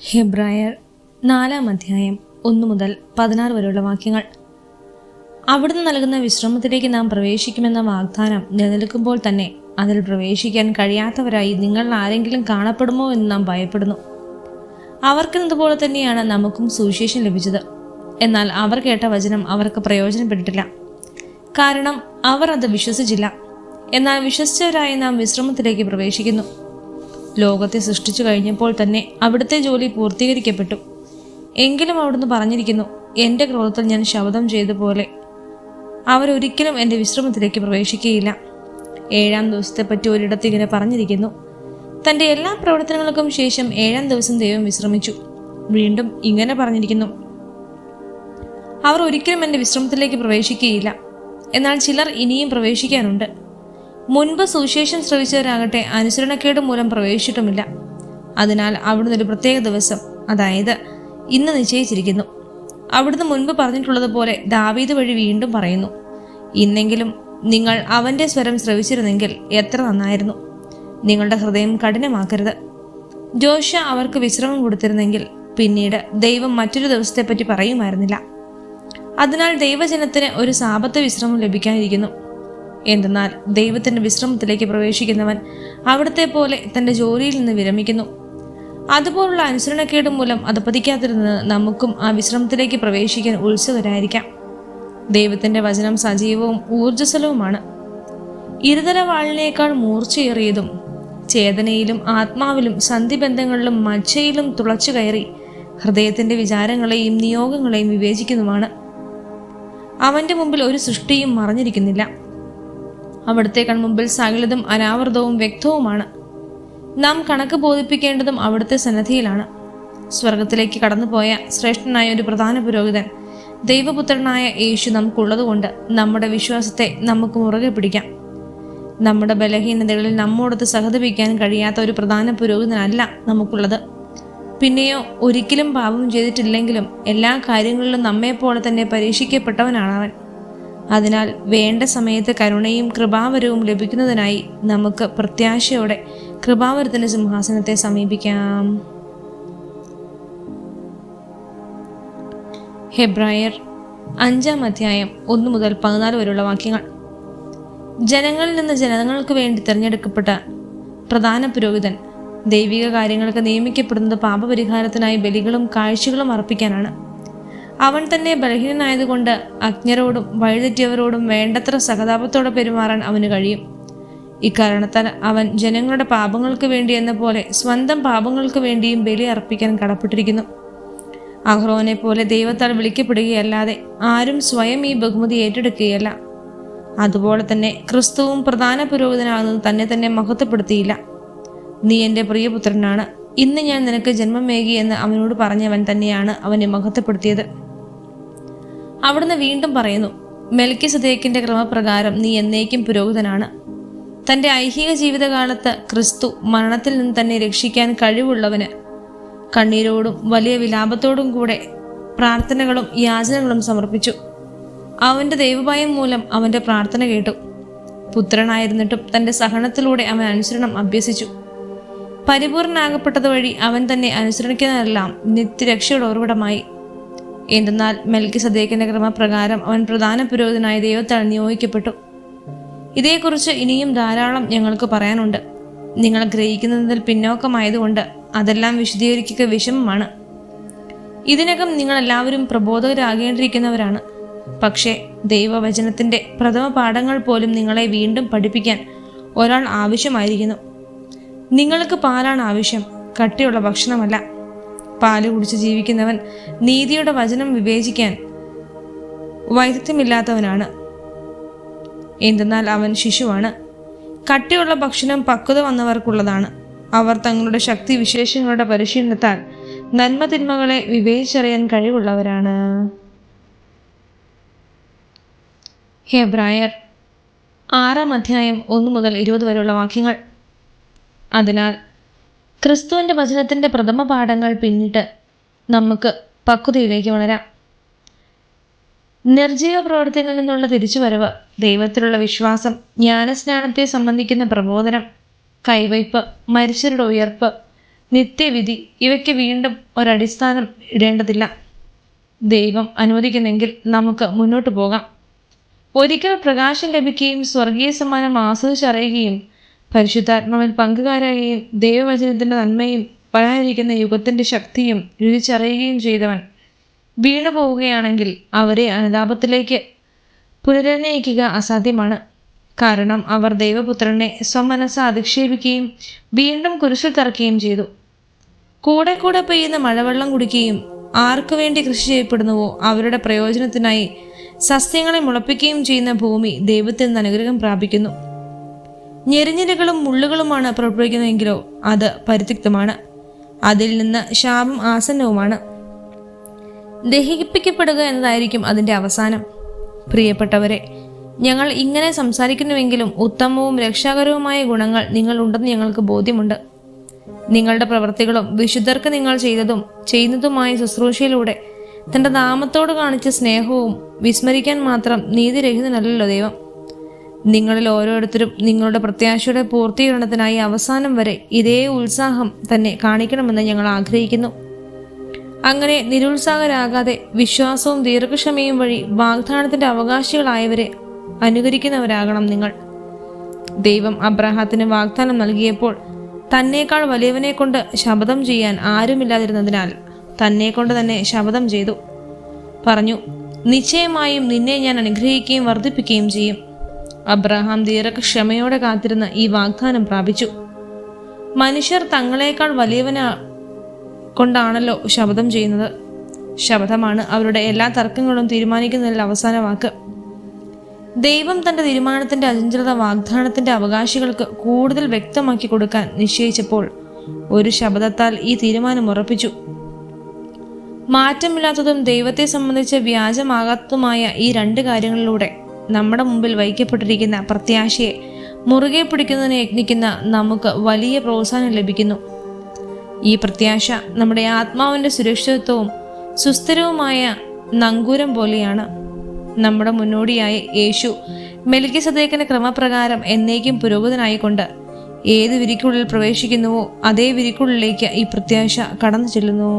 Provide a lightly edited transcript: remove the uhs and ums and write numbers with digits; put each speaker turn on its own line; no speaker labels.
ഹെബ്രായർ 4-ാം അധ്യായം 1 മുതൽ 16 വരെയുള്ള വാക്യങ്ങൾ. അവിടുന്ന് നൽകുന്ന വിശ്രമത്തിലേക്ക് നാം പ്രവേശിക്കുമെന്ന വാഗ്ദാനം നിലനിൽക്കുമ്പോൾ തന്നെ അതിൽ പ്രവേശിക്കാൻ കഴിയാത്തവരായി നിങ്ങൾ ആരെങ്കിലും കാണപ്പെടുമോ എന്ന് നാം ഭയപ്പെടുന്നു. അവർക്കെന്നതുപോലെ തന്നെയാണ് നമുക്കും സുവിശേഷം ലഭിച്ചത്. എന്നാൽ അവർ കേട്ട വചനം അവർക്ക് പ്രയോജനപ്പെട്ടിട്ടില്ല, കാരണം അവർ അത് വിശ്വസിച്ചില്ല. എന്നാൽ വിശ്വസിച്ചവരായി നാം വിശ്രമത്തിലേക്ക് പ്രവേശിക്കുന്നു. ലോകത്തെ സൃഷ്ടിച്ചു കഴിഞ്ഞപ്പോൾ തന്നെ അവിടുത്തെ ജോലി പൂർത്തീകരിക്കപ്പെട്ടു. എങ്കിലും അവിടുന്ന് പറഞ്ഞിരിക്കുന്നു, എൻ്റെ ക്രോധത്തിൽ ഞാൻ ശപഥം ചെയ്ത പോലെ അവരൊരിക്കലും എൻ്റെ വിശ്രമത്തിലേക്ക് പ്രവേശിക്കുകയില്ല. 7-ാം ദിവസത്തെപ്പറ്റി ഒരിടത്ത് ഇങ്ങനെ പറഞ്ഞിരിക്കുന്നു, തൻ്റെ എല്ലാ പ്രവർത്തനങ്ങൾക്കും ശേഷം 7-ാം ദിവസം ദൈവം വിശ്രമിച്ചു. വീണ്ടും ഇങ്ങനെ പറഞ്ഞിരിക്കുന്നു, അവർ ഒരിക്കലും എൻ്റെ വിശ്രമത്തിലേക്ക് പ്രവേശിക്കുകയില്ല. എന്നാൽ ചിലർ ഇനിയും പ്രവേശിക്കാനുണ്ട്. മുൻപ് സുവിശേഷം ശ്രവിച്ചവരാകട്ടെ അനുസരണക്കേട് മൂലം പ്രവേശിച്ചിട്ടുമില്ല. അതിനാൽ അവിടുന്ന് ഒരു പ്രത്യേക ദിവസം, അതായത് ഇന്ന് നിശ്ചയിച്ചിരിക്കുന്നു. അവിടുന്ന് മുൻപ് പറഞ്ഞിട്ടുള്ളതുപോലെ ദാവീദ് വഴി വീണ്ടും പറയുന്നു, ഇന്നെങ്കിലും നിങ്ങൾ അവൻ്റെ സ്വരം ശ്രവിച്ചിരുന്നെങ്കിൽ എത്ര നന്നായിരുന്നു. നിങ്ങളുടെ ഹൃദയം കഠിനമാക്കരുത്. ജോഷ അവർക്ക് വിശ്രമം കൊടുത്തിരുന്നെങ്കിൽ പിന്നീട് ദൈവം മറ്റൊരു ദിവസത്തെപ്പറ്റി പറയുമായിരുന്നില്ല. അതിനാൽ ദൈവജനത്തിന് ഒരു സാബത്ത് വിശ്രമം ലഭിക്കാനിരിക്കുന്നു. എന്തെന്നാൽ ദൈവത്തിൻ്റെ വിശ്രമത്തിലേക്ക് പ്രവേശിക്കുന്നവൻ അവിടുത്തെ പോലെ തൻ്റെ ജോലിയിൽ നിന്ന് വിരമിക്കുന്നു. അതുപോലുള്ള അനുസരണക്കേട് മൂലം അധപ്പതിക്കാതിരുന്നത് നമുക്കും ആ വിശ്രമത്തിലേക്ക് പ്രവേശിക്കാൻ ഉത്സുകരായിരിക്കാം. ദൈവത്തിൻ്റെ വചനം സജീവവും ഊർജ്ജസ്വലവുമാണ്. ഇരുതല വാളിനേക്കാൾ മൂർച്ചയേറിയതും ചേതനയിലും ആത്മാവിലും സന്ധിബന്ധങ്ങളിലും മജ്ജയിലും തുളച്ചു കയറി ഹൃദയത്തിൻ്റെ വിചാരങ്ങളെയും നിയോഗങ്ങളെയും വിവേചിക്കുന്നതുമാണ്. അവൻ്റെ മുമ്പിൽ ഒരു സൃഷ്ടിയും മറഞ്ഞിരിക്കുന്നില്ല. അവിടുത്തെ കൺമുമ്പിൽ സകലതും അനാവൃതവും വ്യക്തവുമാണ്. നാം കണക്ക് ബോധിപ്പിക്കേണ്ടതും അവിടുത്തെ സന്നദ്ധിയിലാണ്. സ്വർഗത്തിലേക്ക് കടന്നുപോയ ശ്രേഷ്ഠനായ ഒരു പ്രധാന പുരോഹിതൻ ദൈവപുത്രനായ യേശു നമുക്കുള്ളതുകൊണ്ട് നമ്മുടെ വിശ്വാസത്തെ നമുക്ക് മുറുകെ പിടിക്കാം. നമ്മുടെ ബലഹീനതകളിൽ നമ്മോടൊത്ത് സഹതപിക്കാൻ കഴിയാത്ത ഒരു പ്രധാന പുരോഹിതനല്ല നമുക്കുള്ളത്. പിന്നെയോ ഒരിക്കലും പാപം ചെയ്തിട്ടില്ലെങ്കിലും എല്ലാ കാര്യങ്ങളിലും നമ്മെപ്പോലെ തന്നെ പരീക്ഷിക്കപ്പെട്ടവനാണ് അവൻ. അതിനാൽ വേണ്ട സമയത്ത് കരുണയും കൃപാവരവും ലഭിക്കുന്നതിനായി നമുക്ക് പ്രത്യാശയോടെ കൃപാവരത്തിൻ്റെ സിംഹാസനത്തെ സമീപിക്കാം. ഹെബ്രായർ 5-ാം അധ്യായം 1 മുതൽ 14 വരെയുള്ള വാക്യങ്ങൾ. ജനങ്ങളിൽ നിന്ന് ജനങ്ങൾക്ക് വേണ്ടി തിരഞ്ഞെടുക്കപ്പെട്ട പ്രധാന പുരോഹിതൻ ദൈവിക കാര്യങ്ങൾക്ക് നിയമിക്കപ്പെടുന്നത് പാപപരിഹാരത്തിനായി ബലികളും കാഴ്ചകളും അർപ്പിക്കാനാണ്. അവൻ തന്നെ ബലഹീനനായതുകൊണ്ട് അജ്ഞരോടും വഴിതെറ്റിയവരോടും വേണ്ടത്ര സഹതാപത്തോടെ പെരുമാറാൻ അവന് കഴിയും. ഇക്കാരണത്താൽ അവൻ ജനങ്ങളുടെ പാപങ്ങൾക്ക് വേണ്ടി എന്ന പോലെ സ്വന്തം പാപങ്ങൾക്ക് വേണ്ടിയും ബലി അർപ്പിക്കാൻ കടപ്പെട്ടിരിക്കുന്നു. അഹ്റോനെ പോലെ ദൈവത്താൽ വിളിക്കപ്പെടുകയല്ലാതെ ആരും സ്വയം ഈ ബഹുമതി ഏറ്റെടുക്കുകയല്ല. അതുപോലെ തന്നെ ക്രിസ്തുവും പ്രധാന പുരോഹിതനാകുന്നത് തന്നെ മഹത്വപ്പെടുത്തിയില്ല. നീ എൻ്റെ പ്രിയപുത്രനാണ്, ഇന്ന് ഞാൻ നിനക്ക് ജന്മമേകി എന്ന് അവനോട് പറഞ്ഞവൻ തന്നെയാണ് അവനെ മഹത്വപ്പെടുത്തിയത്. അവിടുന്ന് വീണ്ടും പറയുന്നു, മെൽക്കിസദേക്കിന്റെ ക്രമപ്രകാരം നീ എന്നേക്കും പുരോഹിതനാണ്. തൻ്റെ ഐഹിക ജീവിതകാലത്ത് ക്രിസ്തു മരണത്തിൽ നിന്ന് തന്നെ രക്ഷിക്കാൻ കഴിവുള്ളവന് കണ്ണീരോടും വലിയ വിലാപത്തോടും കൂടെ പ്രാർത്ഥനകളും യാചനകളും സമർപ്പിച്ചു. അവൻ്റെ ദൈവഭയം മൂലം അവൻ്റെ പ്രാർത്ഥന കേട്ടു. പുത്രനായിരുന്നിട്ടും തൻ്റെ സഹനത്തിലൂടെ അവൻ അനുസരണം അഭ്യസിച്ചു. പരിപൂർണനാകപ്പെട്ടത് വഴി അവൻ തന്നെ അനുസരിക്കുന്നതെല്ലാം നിത്യരക്ഷയുടെ ഉറവിടമായി. എന്തെന്നാൽ മെൽക്കിസദേക്കിന്റെ ക്രമപ്രകാരം അവൻ പ്രധാന പുരോഹിതനായ ദൈവത്താൽ നിയോഗിക്കപ്പെട്ടു. ഇതേക്കുറിച്ച് ഇനിയും ധാരാളം ഞങ്ങൾക്ക് പറയാനുണ്ട്. നിങ്ങൾ ഗ്രഹിക്കുന്നതിൽ പിന്നോക്കമായതുകൊണ്ട് അതെല്ലാം വിശദീകരിക്കുക വിഷമമാണ്. ഇതിനകം നിങ്ങളെല്ലാവരും പ്രബോധകരാകേണ്ടിയിരിക്കുന്നവരാണ്. പക്ഷേ ദൈവവചനത്തിന്റെ പ്രഥമ പാഠങ്ങൾ പോലും നിങ്ങളെ വീണ്ടും പഠിപ്പിക്കാൻ ഒരാൾ ആവശ്യമായിരിക്കുന്നു. നിങ്ങൾക്ക് പാലാണ് ആവശ്യം, കട്ടിയുള്ള ഭക്ഷണമല്ല. പാല് കുടിച്ച് ജീവിക്കുന്നവൻ നീതിയുടെ വചനം വിവേചിക്കാൻ വൈദഗ്ധ്യമില്ലാത്തവനാണ്. എന്തെന്നാൽ അവൻ ശിശുവാണ്. കട്ടിയുള്ള ഭക്ഷണം പക്വത വന്നവർക്കുള്ളതാണ്. അവർ തങ്ങളുടെ ശക്തി വിശേഷങ്ങളുടെ പരിശീലനത്താൽ നന്മ തിന്മകളെ വിവേചിച്ചറിയാൻ കഴിവുള്ളവരാണ്. ഹെബ്രായർ 6-ാം അധ്യായം 1 മുതൽ 20 വരെയുള്ള വാക്യങ്ങൾ. അതിനാൽ ക്രിസ്തുവിൻ്റെ വചനത്തിൻ്റെ പ്രഥമ പാഠങ്ങൾ പിന്നിട്ട് നമുക്ക് പക്വതയിലേക്ക് വളരാം. നിർജീവ പ്രവർത്തനങ്ങളിൽ നിന്നുള്ള തിരിച്ചുവരവ്, ദൈവത്തിലുള്ള വിശ്വാസം, ജ്ഞാനസ്നാനത്തെ സംബന്ധിക്കുന്ന പ്രബോധനം, കൈവയ്പ്, മരിച്ചവരുടെ ഉയർപ്പ്, നിത്യവിധി ഇവയ്ക്ക് വീണ്ടും ഒരടിസ്ഥാനം ഇടേണ്ടതില്ല. ദൈവം അനുവദിക്കുന്നെങ്കിൽ നമുക്ക് മുന്നോട്ട് പോകാം. ഒരിക്കൽ പ്രകാശം ലഭിക്കുകയും സ്വർഗീയ സമ്മാനം ആസ്വദിച്ചറിയുകയും പരിശുദ്ധാത്മാവിൽ പങ്കുകാരാകുകയും ദൈവവചനത്തിൻ്റെ നന്മയും വരാനിരിക്കുന്ന യുഗത്തിൻ്റെ ശക്തിയും രുചിച്ചറിയുകയും ചെയ്തവൻ വീണു പോവുകയാണെങ്കിൽ അവരെ അനുതാപത്തിലേക്ക് പുനരന്വയിക്കുക അസാധ്യമാണ്. കാരണം അവർ ദൈവപുത്രനെ സ്വമനസ്സ് അധിക്ഷേപിക്കുകയും വീണ്ടും കുരിശിൽ തറക്കുകയും ചെയ്തു. കൂടെ കൂടെ പെയ്യുന്ന മഴവെള്ളം കുടിക്കുകയും ആർക്കു വേണ്ടി കൃഷി ചെയ്യപ്പെടുന്നുവോ അവരുടെ പ്രയോജനത്തിനായി സസ്യങ്ങളെ മുളപ്പിക്കുകയും ചെയ്യുന്ന ഭൂമി ദൈവത്തിൽ നിന്ന് അനുഗ്രഹം പ്രാപിക്കുന്നു. ഞെരിഞ്ഞിലുകളും മുള്ളുകളുമാണ് പുറപ്പെടുവിക്കുന്നതെങ്കിലോ അത് പരിത്യക്തമാണ്, അതിൽ നിന്ന് ശാപം ആസന്നവുമാണ്. ദഹിപ്പിക്കപ്പെടുക എന്നതായിരിക്കും അതിൻ്റെ അവസാനം. പ്രിയപ്പെട്ടവരെ, ഞങ്ങൾ ഇങ്ങനെ സംസാരിക്കുന്നുവെങ്കിലും ഉത്തമവും രക്ഷാകരവുമായ ഗുണങ്ങൾ നിങ്ങളുണ്ടെന്ന് ഞങ്ങൾക്ക് ബോധ്യമുണ്ട്. നിങ്ങളുടെ പ്രവൃത്തികളും വിശുദ്ധർക്ക് നിങ്ങൾ ചെയ്തതും ചെയ്യുന്നതുമായ ശുശ്രൂഷയിലൂടെ തൻ്റെ നാമത്തോട് കാണിച്ച സ്നേഹവും വിസ്മരിക്കാൻ മാത്രം നീതിരഹിതനല്ലല്ലോ ദൈവം. നിങ്ങളിൽ ഓരോരുത്തരും നിങ്ങളുടെ പ്രത്യാശയുടെ പൂർത്തീകരണത്തിനായി അവസാനം വരെ ഇതേ ഉത്സാഹം തന്നെ കാണിക്കണമെന്ന് ഞങ്ങൾ ആഗ്രഹിക്കുന്നു. അങ്ങനെ നിരുത്സാഹരാകാതെ വിശ്വാസവും ദീർഘക്ഷമയും വഴി വാഗ്ദാനത്തിൻ്റെ അവകാശികളായവരെ അനുകരിക്കുന്നവരാകണം നിങ്ങൾ. ദൈവം അബ്രാഹത്തിന് വാഗ്ദാനം നൽകിയപ്പോൾ തന്നേക്കാൾ വലിയവനെ കൊണ്ട് ശപഥം ചെയ്യാൻ ആരുമില്ലാതിരുന്നതിനാൽ തന്നെ കൊണ്ട് തന്നെ ശപഥം ചെയ്തു. പറഞ്ഞു, നിശ്ചയമായും നിന്നെ ഞാൻ അനുഗ്രഹിക്കുകയും വർദ്ധിപ്പിക്കുകയും ചെയ്യും. അബ്രഹാം ദീർഘക്ഷമയോടെ കാത്തിരുന്ന് ഈ വാഗ്ദാനം പ്രാപിച്ചു. മനുഷ്യർ തങ്ങളെക്കാൾ വലിയവനെ കൊണ്ടാണല്ലോ ശപഥം ചെയ്യുന്നത്. ശപഥമാണ് അവരുടെ എല്ലാ തർക്കങ്ങളും തീരുമാനിക്കുന്നതിൽ അവസാന വാക്ക്. ദൈവം തൻ്റെ തീരുമാനത്തിൻ്റെ അചഞ്ചലത വാഗ്ദാനത്തിൻ്റെ അവകാശികൾക്ക് കൂടുതൽ വ്യക്തമാക്കി കൊടുക്കാൻ നിശ്ചയിച്ചപ്പോൾ ഒരു ശപഥത്താൽ ഈ തീരുമാനം ഉറപ്പിച്ചു. മാറ്റമില്ലാത്തതും ദൈവത്തെ സംബന്ധിച്ച് വ്യാജമാകാത്തതുമായ ഈ രണ്ട് കാര്യങ്ങളിലൂടെ നമ്മുടെ മുമ്പിൽ വയ്ക്കപ്പെട്ടിരിക്കുന്ന പ്രത്യാശയെ മുറുകെ പിടിക്കുന്നതിന് യത്നിക്കുന്ന നമുക്ക് വലിയ പ്രോത്സാഹനം ലഭിക്കുന്നു. ഈ പ്രത്യാശ നമ്മുടെ ആത്മാവിൻ്റെ സുരക്ഷിതത്വവും സുസ്ഥിരവുമായ നങ്കൂരം പോലെയാണ്. നമ്മുടെ മുന്നോടിയായ യേശു മെൽക്കിസദേക്കിന്റെ ക്രമപ്രകാരം എന്നേക്കും പുരോഗതനായിക്കൊണ്ട് ഏത് വിരിക്കുള്ളിൽ പ്രവേശിക്കുന്നുവോ അതേ വിരിക്കുള്ളിലേക്ക് ഈ പ്രത്യാശ കടന്നു ചെല്ലുന്നു.